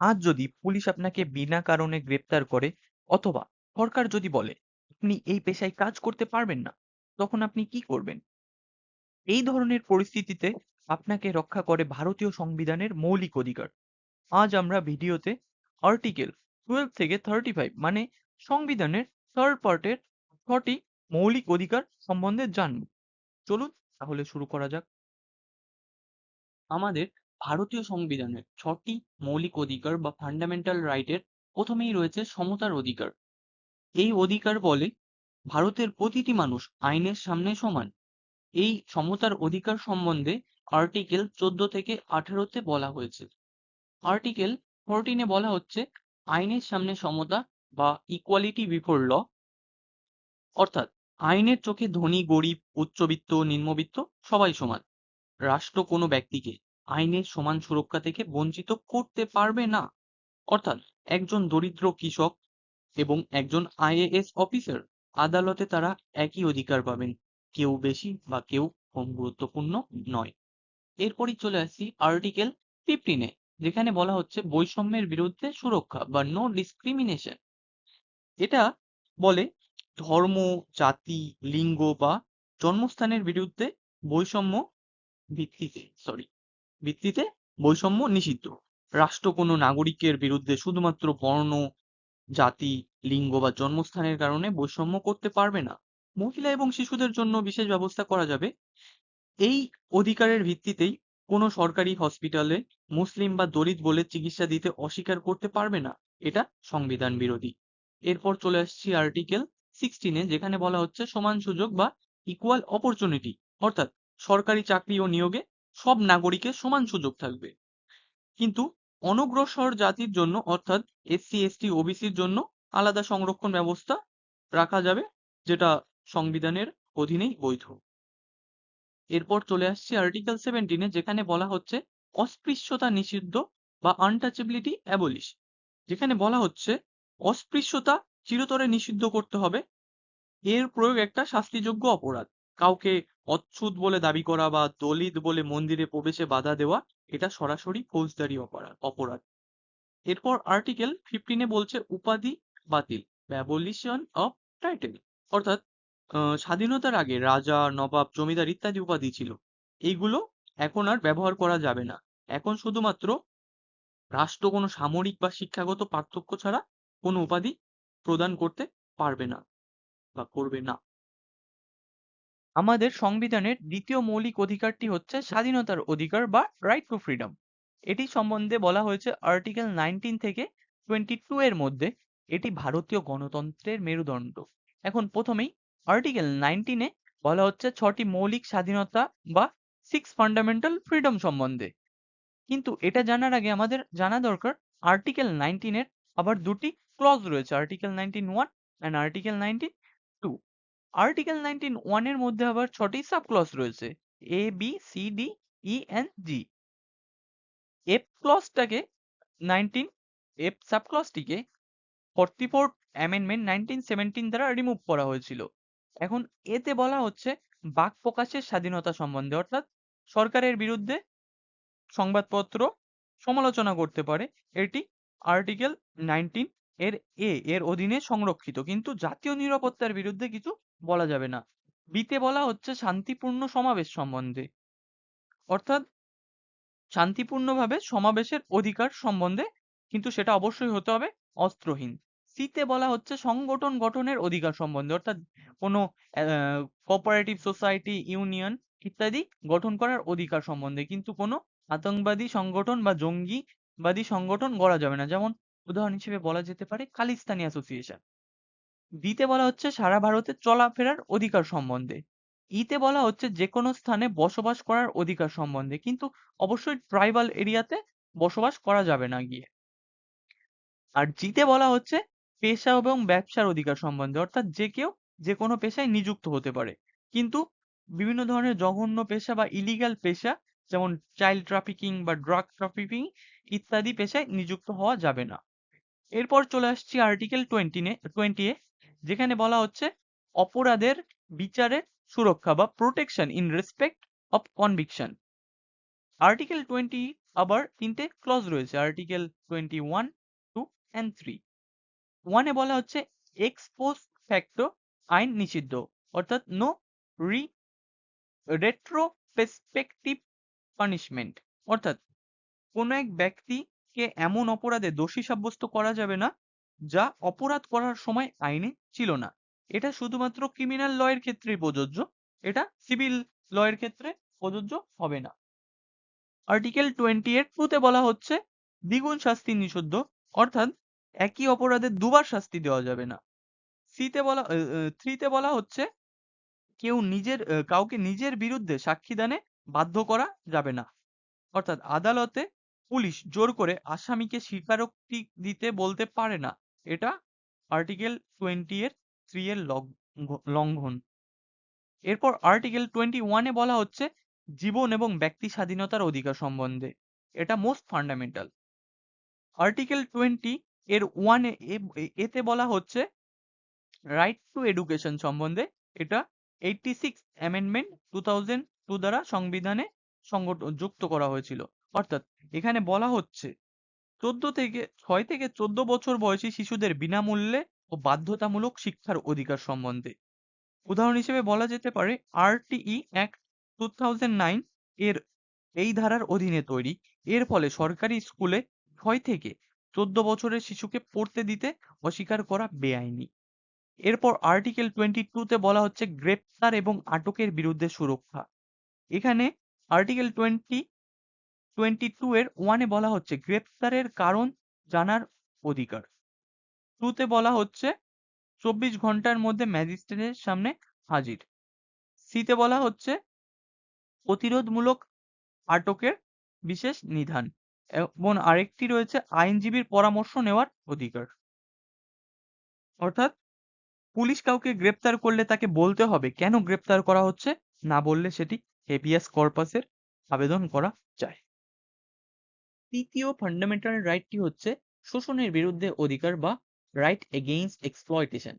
আজ যদি পুলিশ আপনাকে বিনা কারণে গ্রেপ্তার করে অথবা সরকার যদি বলে আপনি এই পেশায় কাজ করতে পারবেন না, তখন আপনি কি করবেন? এই ধরনের পরিস্থিতিতে আপনাকে রক্ষা করে ভারতীয় সংবিধানের মৌলিক অধিকার। আজ আমরা ভিডিওতে আর্টিকেল 12 থেকে 35 মানে সংবিধানের থার্ড পার্টের 6টি মৌলিক অধিকার সম্বন্ধে জানব। চলুন তাহলে শুরু করা যাক। আমাদের ভারতীয় সংবিধানের 6টি মৌলিক অধিকার বা ফান্ডামেন্টাল রাইটের প্রথমেই রয়েছে সমতার অধিকার। এই অধিকার বলে ভারতের প্রতিটি মানুষ আইনের সামনে সমান। এই সমতার অধিকার সম্বন্ধে আর্টিকেল 14 থেকে 18-তে বলা হয়েছে। আর্টিকেল 14-এ বলা হচ্ছে আইনের সামনে সমতা বা ইকুয়ালিটি বিফোর ল, অর্থাৎ আইনের চোখে ধনী গরিব উচ্চবিত্ত নিম্নবিত্ত সবাই সমান। রাষ্ট্র কোনো ব্যক্তিকে আইনের সমান সুরক্ষা থেকে বঞ্চিত করতে পারবে না। অর্থাৎ একজন দরিদ্র কৃষক এবং একজন আইএএস অফিসার আদালতে তারা একই অধিকার পাবেন, কেউ বেশি বা কেউ কম গুরুত্বপূর্ণ নয়। এরপরই চলে আসছি আর্টিকেল 15-এ, যেখানে বলা হচ্ছে বৈষম্যের বিরুদ্ধে সুরক্ষা বা নো ডিসক্রিমিনেশন। এটা বলে ধর্ম, জাতি, লিঙ্গ বা জন্মস্থানের বিরুদ্ধে বৈষম্য ভিত্তিতে বৈষম্য নিষিদ্ধ। রাষ্ট্র কোনো নাগরিকের বিরুদ্ধে শুধুমাত্র বর্ণ, জাতি, লিঙ্গ বা জন্মস্থানের কারণে বৈষম্য করতে পারবে না। মহিলা এবং শিশুদের জন্য বিশেষ ব্যবস্থা করা যাবে। এই অধিকারের ভিত্তিতেই কোনো সরকারি হসপিটালে মুসলিম বা দলিত বলে চিকিৎসা দিতে অস্বীকার করতে পারবে না। এটা সংবিধান বিরোধী। এরপর চলে আসছি আর্টিকেল 16-এ, যেখানে বলা হচ্ছে সমান সুযোগ বা ইকুয়াল অপরচুনিটি, অর্থাৎ সরকারি চাকরি ও নিয়োগে সব নাগরিকের সমান সুযোগ থাকবে। কিন্তু অনগ্রসর জাতির জন্য অর্থাৎ এসসি এসটি ওবিসির জন্য আলাদা সংরক্ষণ ব্যবস্থা রাখা যাবে, যেটা সংবিধানের অধীনেই বৈধ। এরপর চলে আসছি আর্টিকেল 17-এ, যেখানে বলা হচ্ছে অস্পৃশ্যতা নিষিদ্ধ বা আনটাচেবিলিটি অ্যাবলিশ। যেখানে বলা হচ্ছে অস্পৃশ্যতা চিরতরে নিষিদ্ধ করতে হবে। এর প্রয়োগ একটা শাস্তিযোগ্য অপরাধ। কাউকে অচ্ছুৎ বলে দাবি করা বা দলিত বলে মন্দিরে প্রবেশে বাধা দেওয়া, এটা সরাসরি ফৌজদারি অপরাধ। এরপর আর্টিকেল 15-এ বলছে উপাধি বাতিল, অ্যাবলিশন অফ টাইটেল, অর্থাৎ স্বাধীনতার আগে রাজা, নবাব, জমিদার ইত্যাদি উপাধি ছিল। এইগুলো এখন আর ব্যবহার করা যাবে না। এখন শুধুমাত্র রাষ্ট্র কোনো সামরিক বা শিক্ষাগত পার্থক্য ছাড়া কোনো উপাধি প্রদান করতে পারবে না বা করবে না। আমাদের সংবিধানের দ্বিতীয় মৌলিক অধিকারটি হচ্ছে স্বাধীনতার অধিকার বা রাইট টু ফ্রিডম। এটি সম্বন্ধে বলা হয়েছে আর্টিকেল 19 থেকে 22 এর মধ্যে। এটি ভারতীয় গণতন্ত্রের মেরুদণ্ড। এখন প্রথমেই আর্টিকেল 19-এ বলা হচ্ছে 6টি মৌলিক স্বাধীনতা বা 6 ফান্ডামেন্টাল ফ্রিডম সম্বন্ধে। কিন্তু এটা জানার আগে আমাদের জানা দরকার আর্টিকেল 19-এর আবার দুটি ক্লজ রয়েছে, আর্টিকেল 19(1) এন্ড আর্টিকেল 19(2). আর্টিকেল 19(1) এর মধ্যে আবার 6টি সাব ক্লজ রয়েছে, A B C D E N G. F ক্লজটাকে 19 এফ সাব ক্লজটিকে 44th অ্যামেন্ডমেন্ট 1917 দ্বারা রিমুভ করা হয়েছিল। এখন এতে বলা হচ্ছে বাক প্রকাশের স্বাধীনতা সম্বন্ধে, অর্থাৎ সরকারের বিরুদ্ধে সংবাদপত্র সমালোচনা করতে পারে। এটি আর্টিকেল 19 এর এর অধীনে সংরক্ষিত, কিন্তু জাতীয় নিরাপত্তার বিরুদ্ধে কিছু বলা যাবে না। বিতে বলা হচ্ছে শান্তিপূর্ণ সমাবেশ সম্বন্ধে, অর্থাৎ শান্তিপূর্ণভাবে সমাবেশের অধিকার সম্বন্ধে, কিন্তু সেটা অবশ্যই হতে হবে অস্ত্রহীন। সিতে বলা হচ্ছে সংগঠন গঠনের অধিকার সম্বন্ধে, অর্থাৎ কোনো কোঅপারেটিভ সোসাইটি, ইউনিয়ন ইত্যাদি গঠন করার অধিকার সম্বন্ধে, কিন্তু কোনো আতঙ্কবাদী সংগঠন বা জঙ্গিবাদী সংগঠন গড়া যাবে না। যেমন উদাহরণ হিসেবে বলা যেতে পারে খালিস্তানি অ্যাসোসিয়েশন। ডিতে বলা হচ্ছে সারা ভারতে চলাফেরার অধিকার সম্বন্ধে। ইতে বলা হচ্ছে যে কোনো স্থানে বসবাস করার অধিকার সম্বন্ধে, কিন্তু অবশ্যই ট্রাইবাল এরিয়াতে বসবাস করা যাবে না গিয়ে। আর জিতে বলা হচ্ছে পেশা এবং ব্যবসার অধিকার সম্বন্ধে, অর্থাৎ যে কেউ যে কোনো পেশায় নিযুক্ত হতে পারে, কিন্তু বিভিন্ন ধরনের জঘন্য পেশা বা ইলিগাল পেশা, যেমন চাইল্ড ট্রাফিকিং বা ড্রাগ ট্রাফিকিং ইত্যাদি পেশায় নিযুক্ত হওয়া যাবে না। এরপর চলে আসছি আর্টিকেল 20-এ, যেখানে বলা হচ্ছে অপরাধের বিচারের সুরক্ষা বা protection in respect of conviction. Article 20 আবার তিনটে ক্লজ রয়েছে, আর্টিকেল 21, 2 and 3। 1 এ বলা হচ্ছে এক্স পোস্ট ফ্যাক্টো আইন নিষিদ্ধ, অর্থাৎ নো রেট্রোস্পেক্টিভ পানিশমেন্ট, অর্থাৎ কোনো এক ব্যক্তিকে এমন অপরাধে দোষী সাব্যস্ত করা যাবে না যা অপরাধ করার সময় আইনে ছিল না। এটা শুধুমাত্র ক্রিমিনাল ল এর ক্ষেত্রেই প্রযোজ্য, এটা সিভিল ল এর ক্ষেত্রে প্রযোজ্য হবে না। আর্টিকেল 20 এর 2 তে বলা হচ্ছে দ্বিগুণ শাস্তি নিষিদ্ধ, অর্থাৎ একই অপরাধে দুবার শাস্তি দেওয়া যাবে না। 3 তে বলা হচ্ছে কাউকে নিজের বিরুদ্ধে সাক্ষীদানে বাধ্য করা যাবে না, অর্থাৎ আদালতে পুলিশ জোর করে আসামিকে স্বীকারোক্তি দিতে বলতে পারে না। এটা আর্টিকেল 20 এর 3 এর লঙ্ঘন। এরপর আর্টিকেল 21 এ বলা হচ্ছে জীবন এবং ব্যক্তি স্বাধীনতার অধিকার সম্বন্ধে, এটা মোস্ট ফান্ডামেন্টাল। আর্টিকেল 20 এর 1 এতে বলা হচ্ছে রাইট টু এডুকেশন সম্বন্ধে, এটা 86 অ্যামেন্ডমেন্ট 2002 দ্বারা সংবিধানে যুক্ত করা হয়েছিল। অর্থাৎ এখানে বলা হচ্ছে 6 থেকে 14 বছর বয়সী শিশুদের বিনামূল্যে ও বাধ্যতামূলক শিক্ষার অধিকার সম্বন্ধে। উদাহরণ হিসেবে বলা যেতে পারে আরটিই অ্যাক্ট 2009 এর এই ধারার অধীনে তৈরি। এর ফলে সরকারি স্কুলে 6 থেকে 14 বছরের শিশুকে পড়তে দিতে অস্বীকার করা বেআইনি। এরপর আর্টিকেল 22 তে বলা হচ্ছে গ্রেপ্তার এবং আটকের বিরুদ্ধে সুরক্ষা। এখানে আর্টিকেল 22 এর 1 এ বলা হচ্ছে গ্রেপ্তারের কারণ জানার অধিকার। 2 তে বলা হচ্ছে 24 ঘন্টার মধ্যে ম্যাজিস্ট্রেটের সামনে হাজির। সি তে বলা হচ্ছে প্রতিরোধমূলক আটকের বিশেষ নিধান, এবং আরেকটি রয়েছে আইনজীবীর পরামর্শ নেওয়ার অধিকার। অর্থাৎ পুলিশ কাউকে গ্রেপ্তার করলে তাকে বলতে হবে কেন গ্রেপ্তার করা হচ্ছে, না বললে সেটি হেবিয়াস কর্পাসের আবেদন করা যায়। তৃতীয় ফান্ডামেন্টাল রাইটটি হচ্ছে শোষণের বিরুদ্ধে অধিকার বা রাইট এগেইনস্ট এক্সপ্লয়টেশন।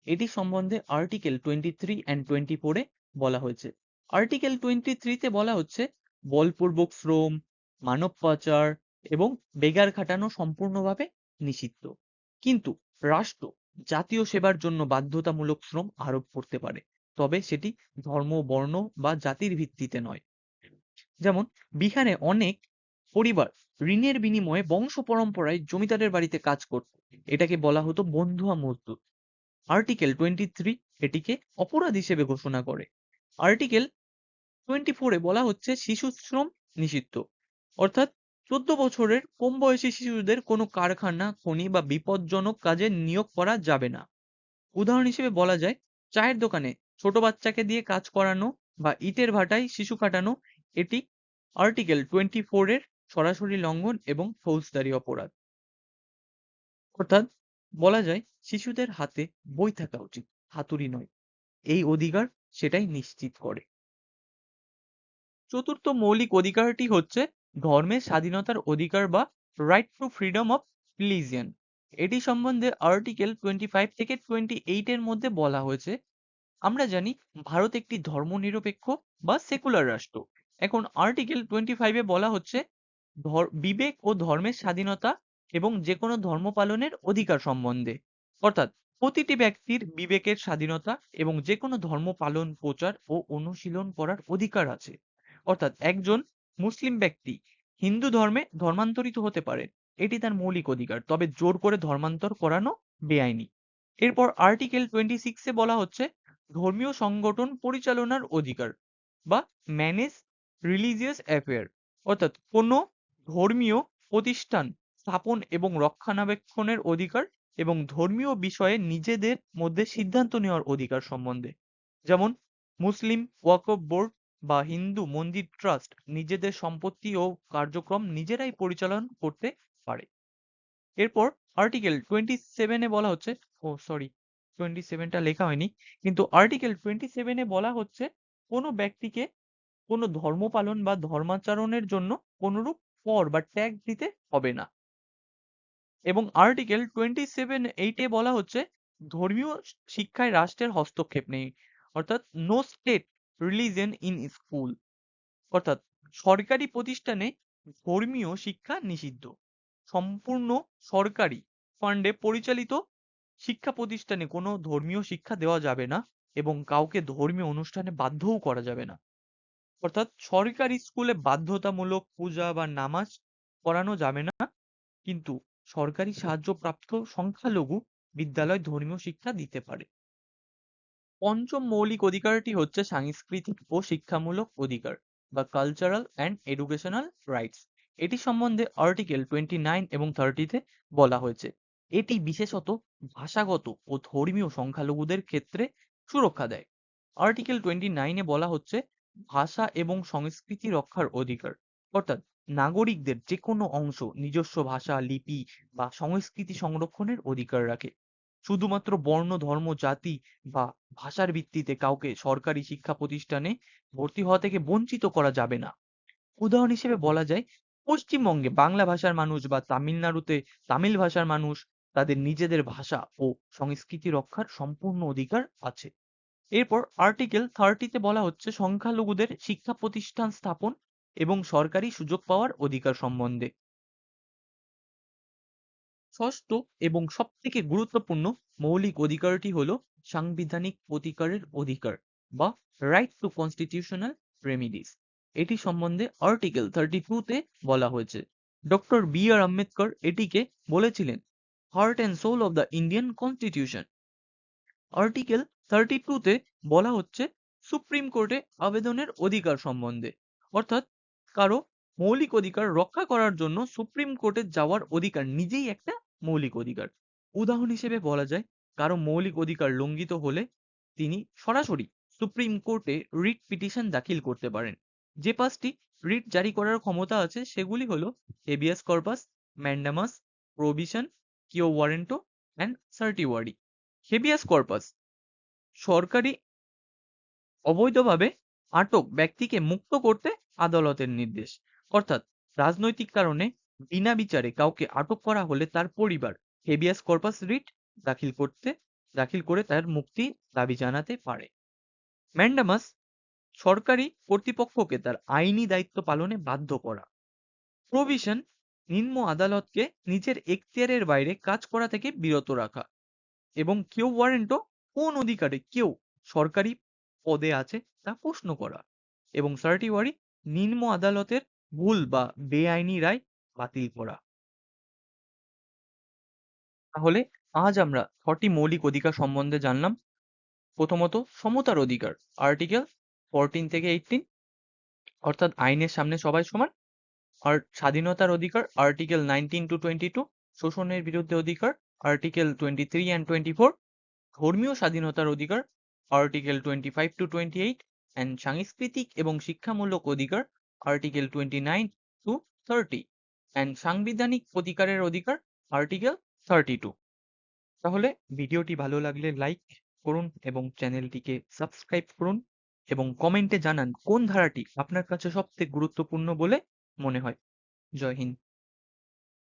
এটি সম্বন্ধে আর্টিকেল 23 and 24 এ বলা হয়েছে। আর্টিকেল 23 তে বলা হচ্ছে বলপূর্বক শ্রম, মানব পাচার এবং বেগার খাটানো সম্পূর্ণভাবে নিষিদ্ধ, কিন্তু রাষ্ট্র জাতীয় সেবার জন্য বাধ্যতামূলক শ্রম আরোপ করতে পারে, তবে সেটি ধর্ম, বর্ণ বা জাতির ভিত্তিতে নয়। যেমন বিহারে অনেক পরিবার ঋণের বিনিময়ে বংশ পরম্পরায় জমিদারের বাড়িতে কাজ করত, এটাকে বলা হতো বন্ধুয়া মজদুর। আর্টিকেল 23 এটিকে অপরাধ হিসেবে ঘোষণা করে। আর্টিকেল 24 এ বলা হচ্ছে শিশু শ্রম নিষিদ্ধ, অর্থাৎ 14 বছরের কম বয়সী শিশুদের কোনো কারখানা, খনি বা বিপজ্জনক কাজে নিয়োগ করা যাবে না। উদাহরণ হিসেবে বলা যায় চায়ের দোকানে ছোট বাচ্চাকে দিয়ে কাজ করানো বা ইটের ভাটায় শিশু কাটানো, এটি আর্টিকেল 24 এর সরাসরি লঙ্ঘন এবং ফৌজদারি অপরাধ। অর্থাৎ বলা যায় শিশুদের হাতে বই থাকা উচিত, হাতুড়ি নয়। এই অধিকার সেটাই নিশ্চিত করে। চতুর্থ মৌলিক অধিকারটি হচ্ছে ধর্মের স্বাধীনতার অধিকার বা right two freedom of religion. এটি সম্বন্ধে আর্টিকেল 25 থেকে 28 এর মধ্যে বলা হয়েছে। আমরা জানি ভারত একটি ধর্মনিরপেক্ষ বা সেকুলার রাষ্ট্র। এখন আর্টিকেল 25 এ বলা হচ্ছে বিবেক ও ধর্মের স্বাধীনতা এবং যে কোনো ধর্ম পালনের অধিকার সম্বন্ধে, অর্থাৎ প্রতিটি ব্যক্তির বিবেকের স্বাধীনতা এবং যে কোনো ধর্ম পালন, প্রচার ও অনুশীলন করার অধিকার আছে। অর্থাৎ একজন মুসলিম ব্যক্তি হিন্দু ধর্মে ধর্মান্তরিত হতে পারে, এটি তার মৌলিক অধিকার, তবে জোর করে ধর্মান্তর করানো বেআইনি। এরপর আর্টিকেল 26 এ বলা হচ্ছে ধর্মীয় সংগঠন পরিচালনার অধিকার বা ম্যানেজ রিলিজিয়াস অ্যাফেয়ার, অর্থাৎ কোনো ধর্মীয় প্রতিষ্ঠান স্থাপন এবং রক্ষণাবেক্ষণের অধিকার এবং ধর্মীয় বিষয়ে নিজেদের মধ্যে সিদ্ধান্ত নেওয়ার অধিকার সম্বন্ধে। যেমন মুসলিম ওয়াকফ বোর্ড বা হিন্দু মন্দির ট্রাস্ট নিজেদের সম্পত্তি ও কার্যক্রম নিজেরাই পরিচালনা করতে পারে। এরপর আর্টিকেল 27 এ বলা হচ্ছে, ও সরি 27টা লেখা হয়নি, কিন্তু আর্টিকেল 27 এ বলা হচ্ছে কোনো ব্যক্তিকে কোনো ধর্ম পালন বা ধর্মাচরণের জন্য কোনরূপ কর বা ট্যাক্স দিতে হবে না। এবং আর্টিকেল 27(8) এ বলা হচ্ছে ধর্মীয় শিক্ষায় রাষ্ট্রের হস্তক্ষেপ নেই, অর্থাৎ no state religion in school, অর্থাৎ সরকারি প্রতিষ্ঠানে ধর্মীয় শিক্ষা নিষিদ্ধ। সম্পূর্ণ সরকারি ফান্ডে পরিচালিত শিক্ষা প্রতিষ্ঠানে কোনো ধর্মীয় শিক্ষা দেওয়া যাবে না এবং কাউকে ধর্মীয় অনুষ্ঠানে বাধ্যও করা যাবে না। অর্থাৎ সরকারি স্কুলে বাধ্যতামূলক পূজা বা নামাজ পড়ানো যাবে না, কিন্তু সরকারি সাহায্যপ্রাপ্ত সংখ্যালঘু বিদ্যালয় ধর্মীয় শিক্ষা দিতে পারে। পঞ্চম মৌলিক অধিকারটি হচ্ছে সাংস্কৃতিক ও শিক্ষামূলক অধিকার বা কালচারাল অ্যান্ড এডুকেশনাল রাইটস। এটি সম্বন্ধে আর্টিকেল 29 এবং 30-তে বলা হয়েছে। এটি বিশেষত ভাষাগত ও ধর্মীয় সংখ্যালঘুদের ক্ষেত্রে সুরক্ষা দেয়। আর্টিকেল 29-এ বলা হচ্ছে ভাষা এবং সংস্কৃতি রক্ষার অধিকার, অর্থাৎ নাগরিকদের যে কোনো অংশ নিজস্ব ভাষা, লিপি বা সংস্কৃতি সংরক্ষণের অধিকার রাখে। শুধুমাত্র বর্ণ, ধর্ম, জাতি বা ভাষার ভিত্তিতে কাউকে সরকারি শিক্ষা প্রতিষ্ঠানে ভর্তি হওয়া থেকে বঞ্চিত করা যাবে না। উদাহরণ হিসেবে বলা যায়, পশ্চিমবঙ্গে বাংলা ভাষার মানুষ বা তামিলনাড়ুতে তামিল ভাষার মানুষ, তাদের নিজেদের ভাষা ও সংস্কৃতি রক্ষার সম্পূর্ণ অধিকার আছে। এরপর আর্টিকেল 30-তে বলা হচ্ছে সংখ্যালঘুদের শিক্ষা প্রতিষ্ঠান স্থাপন এবং সরকারি সুযোগ পাওয়ার অধিকার সম্বন্ধে। ষষ্ঠ এবং সবথেকে গুরুত্বপূর্ণ মৌলিক অধিকারটি হলো সাংবিধানিক প্রতিকারের অধিকার বা রাইট টু কনস্টিটিউশনাল রেমিডিস। এটি সম্বন্ধে আর্টিকেল 32-তে বলা হয়েছে। Doctor B.R.. আম্বেদকর এটিকে বলেছিলেন heart and soul of the Indian constitution. Article 32-তে বলা হচ্ছে সুপ্রিম কোর্টে আবেদনের অধিকার সম্বন্ধে, অর্থাৎ কারো মৌলিক অধিকার রক্ষা করার জন্য সুপ্রিম কোর্টে যাওয়ার অধিকার নিজেই একটা মৌলিক অধিকার। উদাহরণ হিসেবে বলা যায়, কারো মৌলিক অধিকার লঙ্ঘিত হলে তিনি সরাসরি সুপ্রিম কোর্টে রিট পিটিশন দাখিল করতে পারেন। যে 5টি রিট জারি করার ক্ষমতা আছে সেগুলি হলো হেবিয়াস কর্পাস, ম্যান্ডামাস, প্রোবিশন, কিও ওয়ারেন্টো অ্যান্ড সার্টিওয়ারি। হেবিয়াস কর্পাস সরকারি অবৈধভাবে আটক ব্যক্তিকে মুক্ত করতে আদালতের নির্দেশ, অর্থাৎ রাজনৈতিক কারণে বিনা বিচারে কাউকে আটক করা হলে তার পরিবার হেবিয়াস কর্পাস রিট দাখিল করে তার মুক্তি দাবি জানাতে পারে। ম্যান্ডামাস সরকারি কর্তৃপক্ষকে তার আইনি দায়িত্ব পালনে বাধ্য করা। প্রভিশন নিম্ন আদালতকে নিজের এখতিয়ারের বাইরে কাজ করা থেকে বিরত রাখা। এবং কেউ ওয়ারেন্টও কোন অধিকারে কেউ সরকারি পদে আছে তা প্রশ্ন করা। এবং সার্টিওয়ারি নিম্ন আদালতের ভুল বা বেআইনি রায় বাতিল করা। তাহলে আজ আমরা 6টি মৌলিক অধিকার সম্বন্ধে জানলাম। প্রথমত সমতার অধিকার, আর্টিকেল 14 থেকে 18, অর্থাৎ আইনের সামনে সবাই সমান। আর স্বাধীনতার অধিকার, আর্টিকেল 19 to 22, শোষণের বিরুদ্ধে অধিকার, আর্টিকেল 23 and 24, ধর্মীয় স্বাধীনতার অধিকার, আর্টিকেল 25 to 28, অ্যান্ড সাংস্কৃতিক এবং শিক্ষামূলক অধিকার, আর্টিকেল 29 to 30, অ্যান্ড সাংবিধানিক প্রতিকারের অধিকার, আর্টিকেল 32। তাহলে ভিডিওটি ভালো লাগলে লাইক করুন এবং চ্যানেলটিকে সাবস্ক্রাইব করুন এবং কমেন্টে জানান কোন ধারাটি আপনার কাছে সবথেকে গুরুত্বপূর্ণ বলে মনে হয়। জয় হিন্দ।